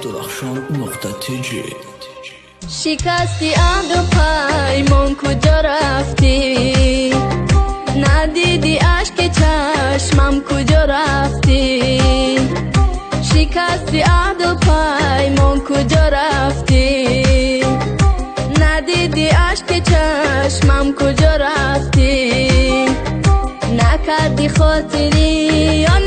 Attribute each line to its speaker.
Speaker 1: درخشان نقطه تیجی.
Speaker 2: شکستی عهد و پیمان کجا رفتی؟ ندیدی اشک چشمم کجا رفتی؟ شکستی عهد و پیمان کجا رفتی؟ ندیدی اشک چشمم کجا رفتی؟ نکردی خاطری یا